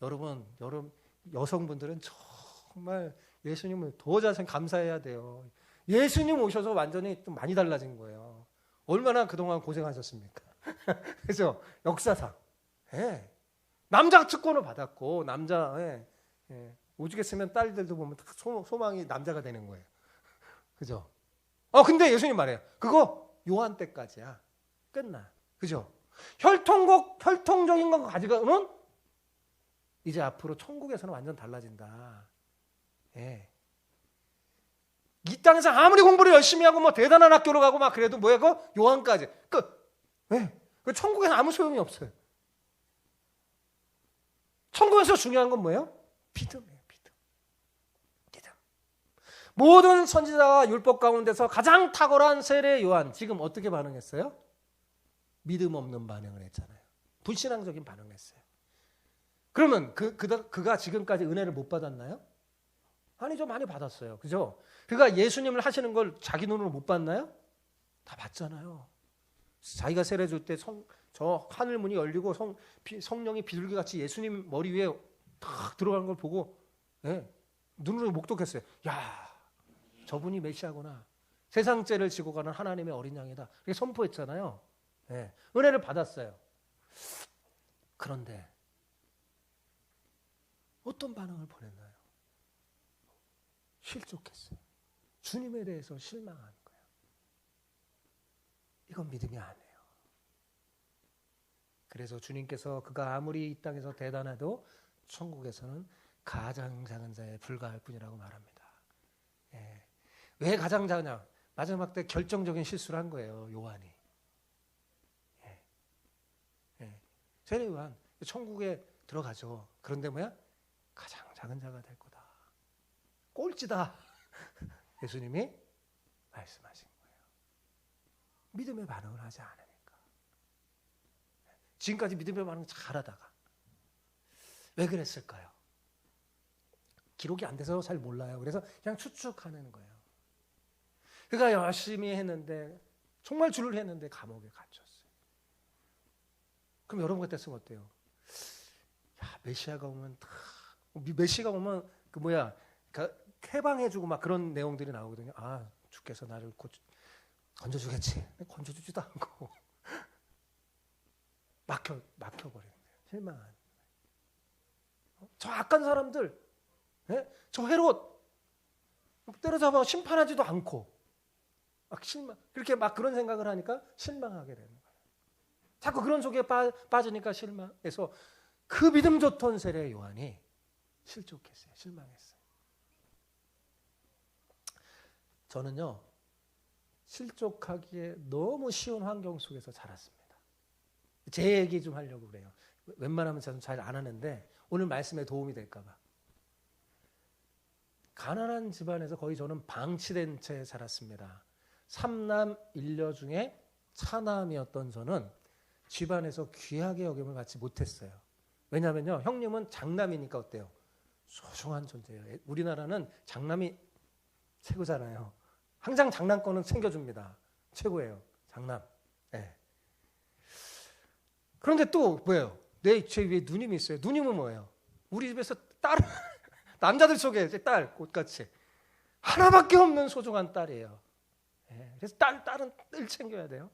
여러분 여성분들은 정말 예수님을 더 자세히 감사해야 돼요. 예수님 오셔서 완전히 좀 많이 달라진 거예요. 얼마나 그동안 고생하셨습니까? 그래서 역사상 예. 남자 특권을 받았고 남자 오죽했으면 딸들도 보면 소망이 남자가 되는 거예요. 그죠? 근데 예수님 말해요. 그거 요한 때까지야. 끝나. 그죠? 혈통적인 거 가지고는 이제 앞으로 천국에서는 완전 달라진다. 예. 이 땅에서 아무리 공부를 열심히 하고 뭐 대단한 학교로 가고 막 그래도 뭐야 그거 요한까지 끝. 예. 그 천국에서 아무 소용이 없어요. 천국에서 중요한 건 뭐예요? 믿음이에요. 믿음. 모든 선지자와 율법 가운데서 가장 탁월한 세례 요한 지금 어떻게 반응했어요? 믿음 없는 반응을 했잖아요. 불신앙적인 반응을 했어요. 그러면 그가 지금까지 은혜를 못 받았나요? 아니죠. 많이 받았어요. 그죠? 그가 예수님을 하시는 걸 자기 눈으로 못 봤나요? 다 봤잖아요. 자기가 세례 줄 때 저 하늘 문이 열리고 성령이 비둘기같이 예수님 머리 위에 탁 들어가는 걸 보고 눈으로 목독했어요. 야, 저분이 메시아구나. 세상 죄를 지고 가는 하나님의 어린 양이다. 그렇게 선포했잖아요. 은혜를 받았어요. 그런데 어떤 반응을 보냈나요? 실족했어요. 주님에 대해서 실망하는 거예요. 이건 믿음이 아니에요. 그래서 주님께서 그가 아무리 이 땅에서 대단해도 천국에서는 가장 작은 자에 불과할 뿐이라고 말합니다. 왜 가장 작으냐? 마지막 때 결정적인 실수를 한 거예요. 요한이. 세례 요한 천국에 들어가죠. 그런데 뭐야? 가장 작은 자가 될 거다. 꼴찌다. 예수님이 말씀하신 거예요. 믿음의 반응을 하지 않으니까. 지금까지 믿음의 반응 잘하다가 왜 그랬을까요? 기록이 안 돼서 잘 몰라요. 그래서 그냥 추측하는 거예요. 그가 열심히 했는데 정말 줄을 했는데 감옥에 갇혔어요. 그럼 여러분 같았으면 어때요? 야, 메시아가 오면 그 뭐야 해방해주고 막 그런 내용들이 나오거든요. 아, 주께서 나를 곧 건져주겠지. 건져주지도 않고 막혀버리는 거예요. 실망한. 저 악한 사람들, 저 헤롯 때려잡아 심판하지도 않고 막 실망. 그렇게 막 그런 생각을 하니까 실망하게 되는 거예요. 자꾸 그런 속에 빠지니까 실망해서 그 믿음 좋던 세례 요한이 실족했어요. 실망했어요. 저는요, 실족하기에 너무 쉬운 환경 속에서 자랐습니다. 제 얘기 좀 하려고 그래요. 웬만하면 저는 잘 안 하는데 오늘 말씀에 도움이 될까 봐. 가난한 집안에서 거의 저는 방치된 채 자랐습니다. 3남 1녀 중에 차남이었던 저는 집안에서 귀하게 여김을 받지 못했어요. 왜냐하면요, 형님은 장남이니까 어때요? 소중한 존재예요. 우리나라는 장남이 최고잖아요. 항상 장남권은 챙겨줍니다. 최고예요. 장남. 네. 그런데 또 뭐예요? 제 위에 누님이 있어요. 누님은 뭐예요? 우리 집에서 남자들 속에 딸, 꽃같이 하나밖에 없는 소중한 딸이에요. 네. 그래서 딸은 늘 챙겨야 돼요.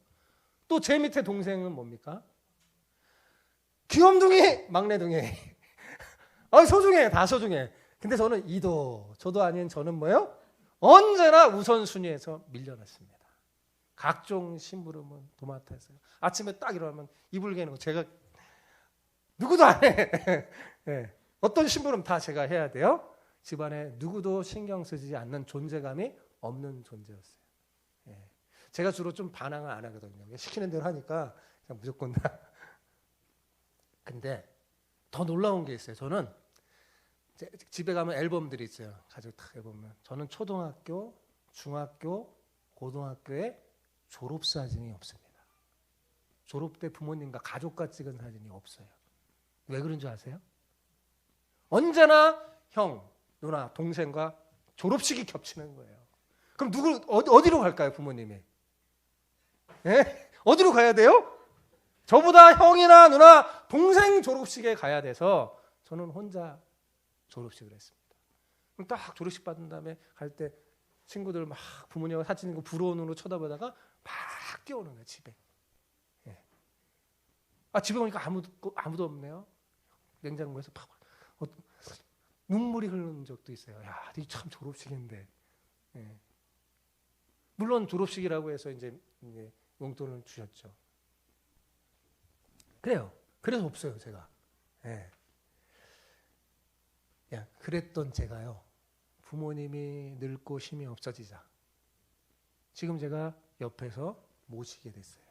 또 제 밑에 동생은 뭡니까? 귀염둥이, 막내둥이. 소중해, 다 소중해. 근데 저는 저도 아닌 저는 뭐예요? 언제나 우선순위에서 밀려났습니다. 각종 심부름은 도맡아 했어요. 아침에 딱 일어나면 이불 개는 거 제가 누구도 안 해. 네. 어떤 심부름 다 제가 해야 돼요. 집안에 누구도 신경 쓰지 않는 존재감이 없는 존재였어요. 네. 제가 주로 좀 반항을 안 하거든요. 시키는 대로 하니까 그냥 무조건 다. 근데 더 놀라운 게 있어요. 저는 집에 가면 앨범들이 있어요. 가지고 딱 해보면 저는 초등학교, 중학교, 고등학교에 졸업사진이 없습니다. 졸업 때 부모님과 가족과 찍은 사진이 없어요. 왜 그런 줄 아세요? 언제나 형, 누나, 동생과 졸업식이 겹치는 거예요. 그럼 어디로 갈까요, 부모님이? 예? 어디로 가야 돼요? 저보다 형이나 누나, 동생 졸업식에 가야 돼서 저는 혼자 졸업식을 했습니다. 그럼 딱 졸업식 받은 다음에 갈 때 친구들 막 부모님과 사진 찍고 부러운 눈으로 쳐다보다가 막 뛰어오는 거예요, 집에. 예. 집에 오니까 아무도 없네요. 냉장고에서 팍 눈물이 흐르는 적도 있어요. 야, 이 참 졸업식인데. 예. 물론 졸업식이라고 해서 이제 용돈을 주셨죠. 그래요. 그래서 없어요, 제가. 예. 그랬던 제가요, 부모님이 늙고 힘이 없어지자 지금 제가 옆에서 모시게 됐어요.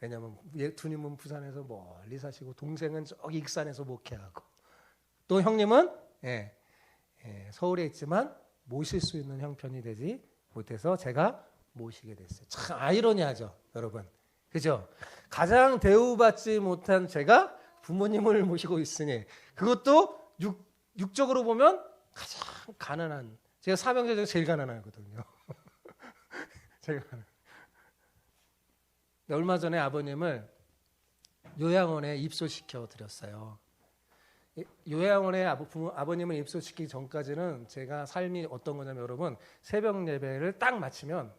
왜냐하면 두님은 부산에서 멀리 사시고 동생은 저기 익산에서 목회하고 또 형님은 서울에 있지만 모실 수 있는 형편이 되지 못해서 제가 모시게 됐어요. 참 아이러니하죠, 여러분. 그죠? 가장 대우받지 못한 제가 부모님을 모시고 있으니 그것도 육적으로 보면 가장 가난한, 제가 사명자 중에 제일 가난하거든요. 제가 얼마 전에 아버님을 요양원에 입소시켜 드렸어요. 요양원에 아버님을 입소시키기 전까지는 제가 삶이 어떤 거냐면 여러분, 새벽 예배를 딱 마치면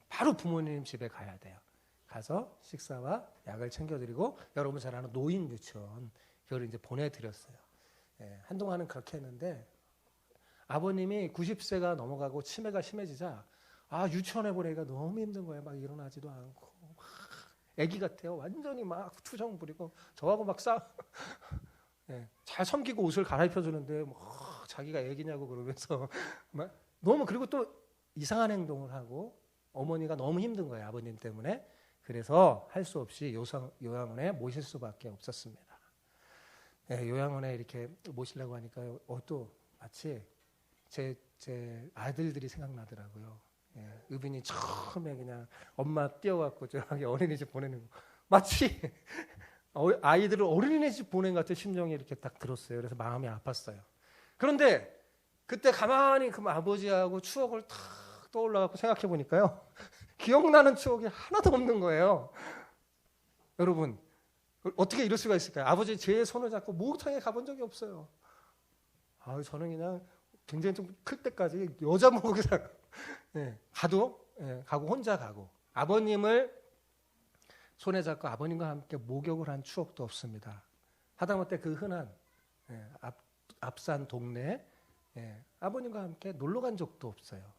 바로 부모님 집에 가야 돼요. 가서 식사와 약을 챙겨드리고 여러분 잘 아는 노인 유치원 그걸 이제 보내드렸어요. 한동안은 그렇게 했는데 아버님이 90세가 넘어가고 치매가 심해지자 유치원에 보내기가 너무 힘든 거예요. 막 일어나지도 않고 막 애기 같아요. 완전히 막 투정 부리고 저하고 막 잘 섬기고 옷을 갈아입혀 주는데 자기가 애기냐고 그러면서 막 너무, 그리고 또 이상한 행동을 하고 어머니가 너무 힘든 거예요. 아버님 때문에. 그래서 할 수 없이 요양원에 모실 수밖에 없었습니다. 예, 요양원에 이렇게 모시려고 하니까 또 마치 제 아들들이 생각나더라고요. 예, 의빈이 처음에 그냥 엄마 뛰어갖고 저기 어린이집 보내는 거 마치 아이들을 어린이집 보낸 것 같은 심정이 이렇게 딱 들었어요. 그래서 마음이 아팠어요. 그런데 그때 가만히 그 아버지하고 추억을 탁 떠올라갖고 생각해 보니까요. 기억나는 추억이 하나도 없는 거예요. 여러분 어떻게 이럴 수가 있을까요? 아버지 제 손을 잡고 목욕탕에 가본 적이 없어요. 저는 그냥 굉장히 좀 클 때까지 여자 목욕탕 가고 혼자 가고 아버님을 손에 잡고 아버님과 함께 목욕을 한 추억도 없습니다. 하다못해 그 흔한 앞산 동네 아버님과 함께 놀러 간 적도 없어요.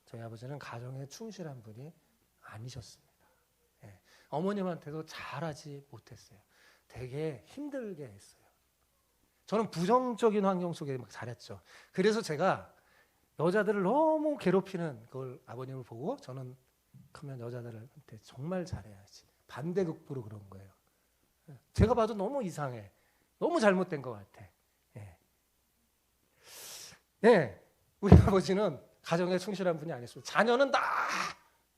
저희 아버지는 가정에 충실한 분이 아니셨습니다. 어머님한테도 잘하지 못했어요. 되게 힘들게 했어요. 저는 부정적인 환경 속에 막 자랐죠. 그래서 제가 여자들을 너무 괴롭히는 그걸 아버님을 보고 저는 크면 여자들한테 정말 잘해야지. 반대급부로 그런 거예요. 제가 봐도 너무 이상해. 너무 잘못된 것 같아. 우리 아버지는 가정에 충실한 분이 아니었어요. 자녀는 다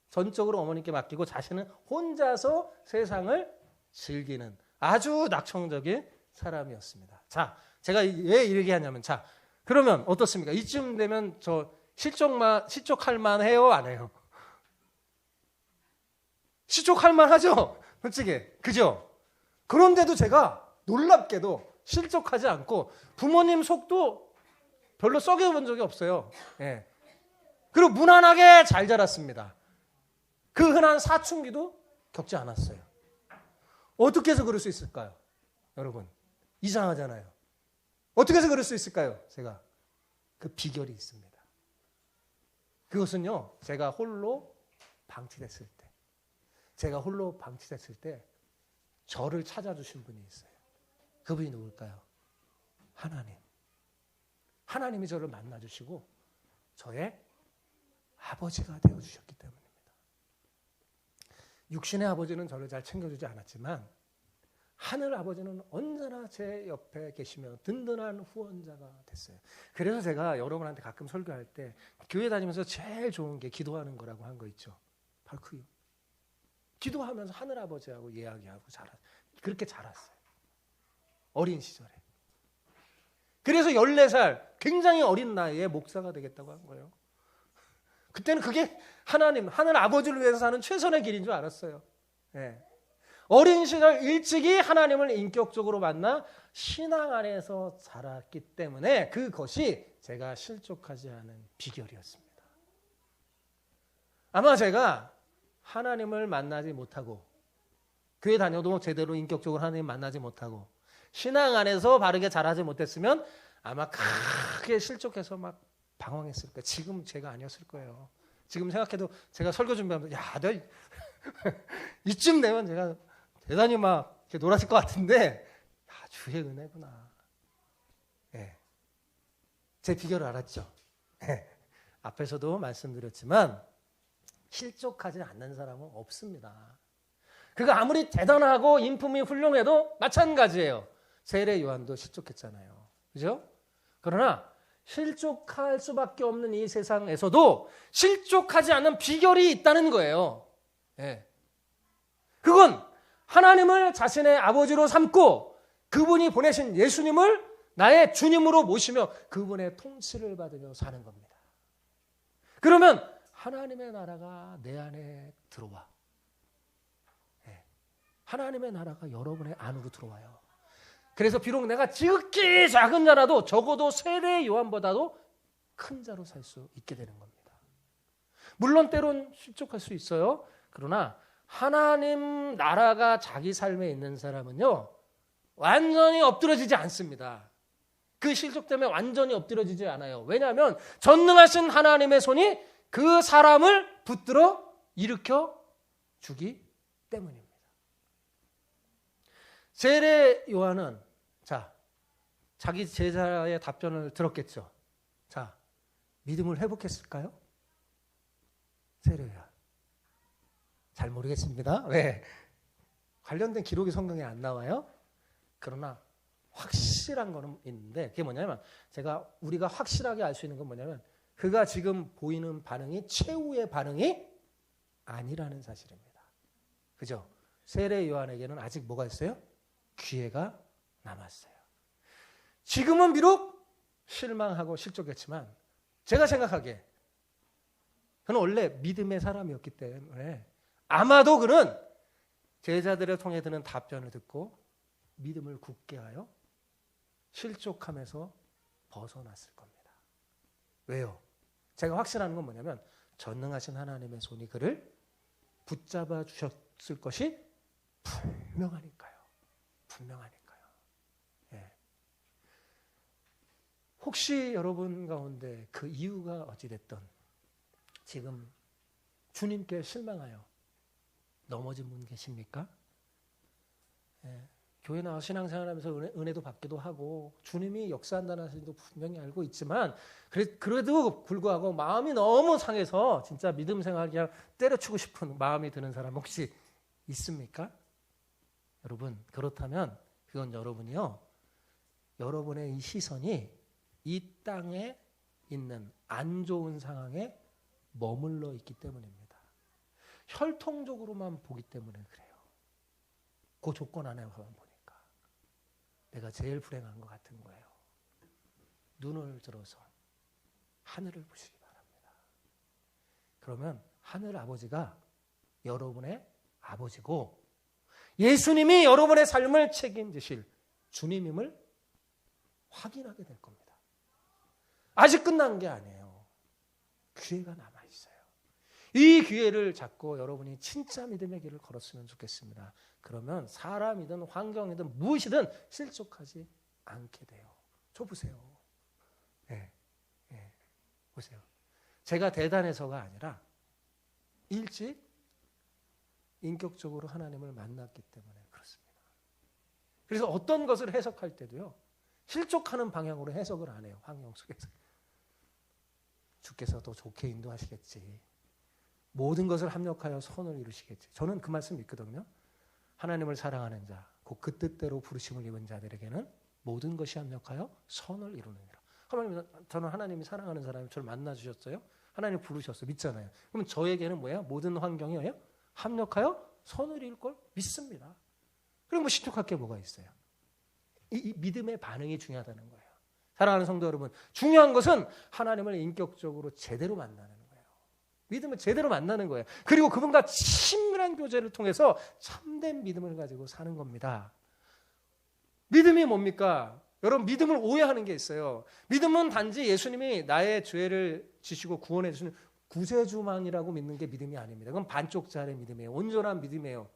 전적으로 어머님께 맡기고 자신은 혼자서 세상을 즐기는 아주 낙천적인 사람이었습니다. 자, 제가 왜 이렇게 하냐면, 자, 그러면 어떻습니까? 이쯤 되면 저 실족할 만해요, 안 해요? 실족할 만하죠, 솔직히, 그죠? 그런데도 제가 놀랍게도 실족하지 않고 부모님 속도 별로 썩여본 적이 없어요. 그리고 무난하게 잘 자랐습니다. 그 흔한 사춘기도 겪지 않았어요. 어떻게 해서 그럴 수 있을까요? 여러분, 이상하잖아요. 어떻게 해서 그럴 수 있을까요? 제가 그 비결이 있습니다. 그것은요, 제가 홀로 방치됐을 때 저를 찾아주신 분이 있어요. 그분이 누굴까요? 하나님이 저를 만나주시고 저의 아버지가 되어주셨기 때문입니다. 육신의 아버지는 저를 잘 챙겨주지 않았지만 하늘 아버지는 언제나 제 옆에 계시며 든든한 후원자가 됐어요. 그래서 제가 여러분한테 가끔 설교할 때 교회 다니면서 제일 좋은 게 기도하는 거라고 한 거 있죠. 바로 그 기도하면서 하늘 아버지하고 이야기하고 그렇게 자랐어요. 어린 시절에. 그래서 14살 굉장히 어린 나이에 목사가 되겠다고 한 거예요. 그때는 그게 하늘 아버지를 위해서 사는 최선의 길인 줄 알았어요. 어린 시절 일찍이 하나님을 인격적으로 만나 신앙 안에서 자랐기 때문에 그것이 제가 실족하지 않은 비결이었습니다. 아마 제가 하나님을 만나지 못하고 교회 다녀도 제대로 인격적으로 하나님 만나지 못하고 신앙 안에서 바르게 자라지 못했으면 아마 크게 실족해서 막 방황했을 거예요. 지금 제가 아니었을 거예요. 지금 생각해도 제가 설교 준비하면서 너 이쯤 되면 제가 대단히 막 이렇게 놀았을 것 같은데 주의 은혜구나. 제 비결을 알았죠. 앞에서도 말씀드렸지만 실족하지 않는 사람은 없습니다. 그가 아무리 대단하고 인품이 훌륭해도 마찬가지예요. 세례 요한도 실족했잖아요. 그죠? 그러나 실족할 수밖에 없는 이 세상에서도 실족하지 않는 비결이 있다는 거예요. 그건 하나님을 자신의 아버지로 삼고 그분이 보내신 예수님을 나의 주님으로 모시며 그분의 통치를 받으며 사는 겁니다. 그러면 하나님의 나라가 내 안에 들어와. 하나님의 나라가 여러분의 안으로 들어와요. 그래서 비록 내가 지극히 작은 자라도 적어도 세례 요한보다도 큰 자로 살 수 있게 되는 겁니다. 물론 때론 실족할 수 있어요. 그러나 하나님 나라가 자기 삶에 있는 사람은요, 완전히 엎드러지지 않습니다. 그 실족 때문에 완전히 엎드러지지 않아요. 왜냐하면 전능하신 하나님의 손이 그 사람을 붙들어 일으켜 주기 때문입니다. 세례 요한은 자기 제자의 답변을 들었겠죠. 믿음을 회복했을까요? 세례 요한. 잘 모르겠습니다. 왜? 관련된 기록이 성경에 안 나와요. 그러나 확실한 거는 있는데 그게 뭐냐면 우리가 확실하게 알 수 있는 건 뭐냐면 그가 지금 보이는 반응이 최후의 반응이 아니라는 사실입니다. 그죠? 세례 요한에게는 아직 뭐가 있어요? 기회가 남았어요. 지금은 비록 실망하고 실족했지만 제가 생각하기에 그는 원래 믿음의 사람이었기 때문에 아마도 그는 제자들을 통해 드는 답변을 듣고 믿음을 굳게 하여 실족함에서 벗어났을 겁니다. 왜요? 제가 확신하는 건 뭐냐면 전능하신 하나님의 손이 그를 붙잡아 주셨을 것이 분명하니까요. 분명하니까요. 예. 혹시 여러분 가운데 그 이유가 어찌됐든 지금 주님께 실망하여 넘어진 분 계십니까? 예. 교회 나와 신앙생활하면서 은혜도 받기도 하고 주님이 역사한다는 사실도 분명히 알고 있지만 그래도 불구하고 마음이 너무 상해서 진짜 믿음 생활 그냥 때려치고 싶은 마음이 드는 사람 혹시 있습니까? 여러분 그렇다면 그건 여러분이요. 여러분의 이 시선이 이 땅에 있는 안 좋은 상황에 머물러 있기 때문입니다. 혈통적으로만 보기 때문에 그래요. 그 조건 안에만 보니까 내가 제일 불행한 것 같은 거예요. 눈을 들어서 하늘을 보시기 바랍니다. 그러면 하늘 아버지가 여러분의 아버지고 예수님이 여러분의 삶을 책임지실 주님임을 확인하게 될 겁니다. 아직 끝난 게 아니에요. 기회가 남아있어요. 이 기회를 잡고 여러분이 진짜 믿음의 길을 걸었으면 좋겠습니다. 그러면 사람이든 환경이든 무엇이든 실족하지 않게 돼요. 저 보세요. 예, 예, 보세요. 제가 대단해서가 아니라 일찍 인격적으로 하나님을 만났기 때문에 그렇습니다. 그래서 어떤 것을 해석할 때도요. 실족하는 방향으로 해석을 안 해요. 환경 속에서. 주께서 더 좋게 인도하시겠지. 모든 것을 합력하여 선을 이루시겠지. 저는 그 말씀 믿거든요. 하나님을 사랑하는 자, 곧 그 뜻대로 부르심을 입은 자들에게는 모든 것이 합력하여 선을 이루느니라. 저는 하나님이 사랑하는 사람이 저를 만나주셨어요. 하나님 부르셨어요. 믿잖아요. 그러면 저에게는 뭐야? 모든 환경이 뭐예요? 합력하여 선을 이룰 걸 믿습니다. 그럼 뭐 실족할 게 뭐가 있어요? 이 믿음의 반응이 중요하다는 거예요. 사랑하는 성도 여러분, 중요한 것은 하나님을 인격적으로 제대로 만나는 거예요. 믿음을 제대로 만나는 거예요. 그리고 그분과 친밀한 교제를 통해서 참된 믿음을 가지고 사는 겁니다. 믿음이 뭡니까? 여러분 믿음을 오해하는 게 있어요. 믿음은 단지 예수님이 나의 죄를 지시고 구원해 주시는 구세주만이라고 믿는 게 믿음이 아닙니다. 그건 반쪽짜리 믿음이에요. 온전한 믿음이에요.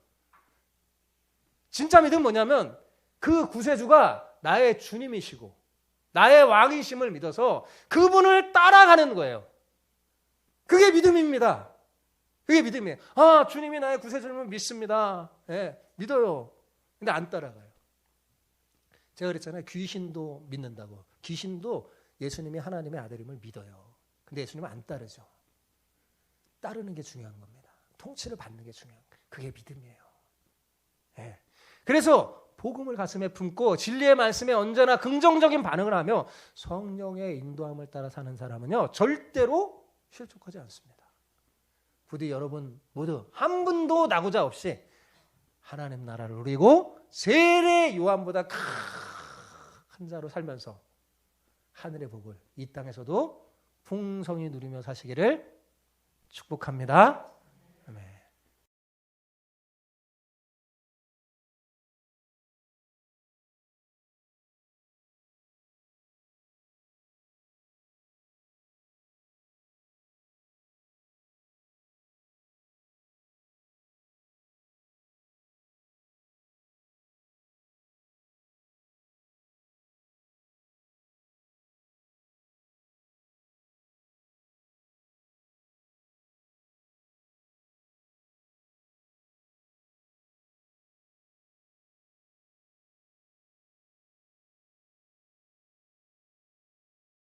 진짜 믿음은 뭐냐면 그 구세주가 나의 주님이시고 나의 왕이심을 믿어서 그분을 따라가는 거예요. 그게 믿음입니다. 그게 믿음이에요. 아, 주님이 나의 구세주님을 믿습니다. 예, 믿어요. 근데 안 따라가요. 제가 그랬잖아요. 귀신도 믿는다고. 귀신도 예수님이 하나님의 아들임을 믿어요. 근데 예수님은 안 따르죠. 따르는 게 중요한 겁니다. 통치를 받는 게 중요한 거예요. 그게 믿음이에요. 예. 그래서 복음을 가슴에 품고 진리의 말씀에 언제나 긍정적인 반응을 하며 성령의 인도함을 따라 사는 사람은요. 절대로 실족하지 않습니다. 부디 여러분 모두 한 분도 나고자 없이 하나님 나라를 누리고 세례 요한보다 큰 자로 살면서 하늘의 복을 이 땅에서도 풍성히 누리며 사시기를 축복합니다.